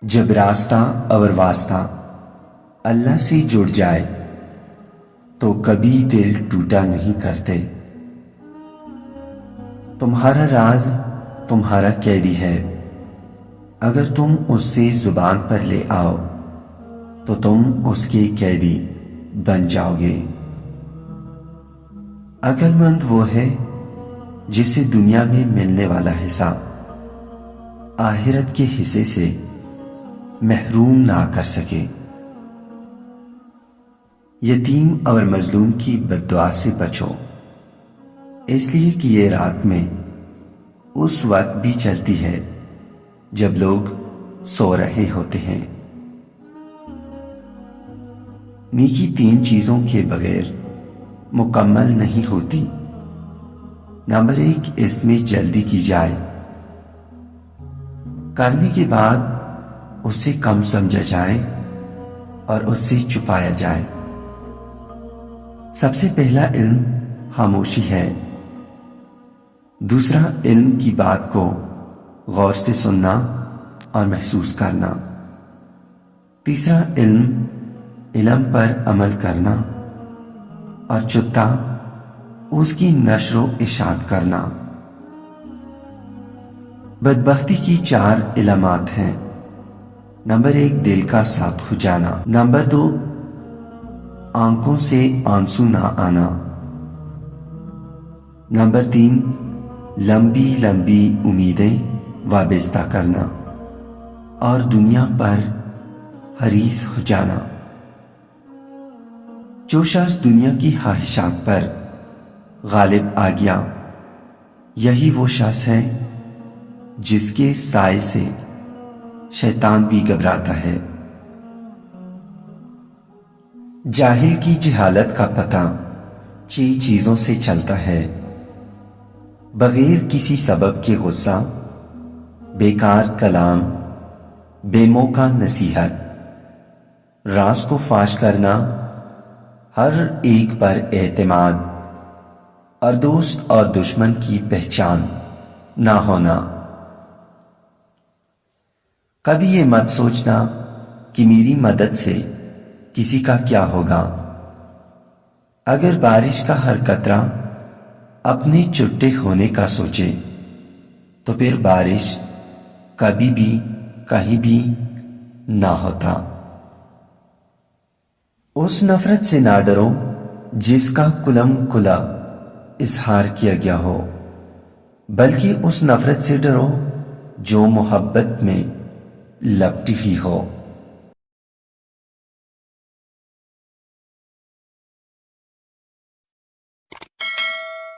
جب راستہ اور واسطہ اللہ سے جڑ جائے تو کبھی دل ٹوٹا نہیں کرتے۔ تمہارا راز تمہارا قیدی ہے، اگر تم اس سے زبان پر لے آؤ تو تم اس کے قیدی بن جاؤ گے۔ عقل مند وہ ہے جسے دنیا میں ملنے والا حصہ آخرت کے حصے سے محروم نہ کر سکے۔ یتیم اور مظلوم کی بد دعا سے بچو، اس لیے کہ یہ رات میں اس وقت بھی چلتی ہے جب لوگ سو رہے ہوتے ہیں۔ نیکی 3 چیزوں کے بغیر مکمل نہیں ہوتی۔ نمبر 1، اس میں جلدی کی جائے، کرنے کے بعد اس سے کم سمجھا جائے اور اس سے چھپایا جائے۔ سب سے پہلا علم خاموشی ہے، دوسرا علم کی بات کو غور سے سننا اور محسوس کرنا، تیسرا علم پر عمل کرنا، اور چوتھا اس کی نشر و اشاعت کرنا۔ بدبختی کی 4 علامات ہیں۔ نمبر 1، دل کا سخت ہو جانا۔ نمبر 2، آنکھوں سے آنسو نہ آنا۔ نمبر 3، لمبی لمبی امیدیں وابستہ کرنا اور دنیا پر حریص ہو جانا۔ جو شخص دنیا کی خواہشات پر غالب آ گیا، یہی وہ شخص ہے جس کے سائے سے شیطان بھی گھبراتا ہے۔ جاہل کی جہالت کا پتہ 6 چیزوں سے چلتا ہے: بغیر کسی سبب کے غصہ، بیکار کلام، بے موقع نصیحت، راز کو فاش کرنا، ہر ایک پر اعتماد، اور دوست اور دشمن کی پہچان نہ ہونا۔ کبھی یہ مت سوچنا کہ میری مدد سے کسی کا کیا ہوگا۔ اگر بارش کا ہر قطرہ اپنے چھٹے ہونے کا سوچے تو پھر بارش کبھی بھی کہیں بھی نہ ہوتا۔ اس نفرت سے نہ ڈرو جس کا کلم کلا اظہار کیا گیا ہو، بلکہ اس نفرت سے ڈرو جو محبت میں لپٹی ہوئی ہو۔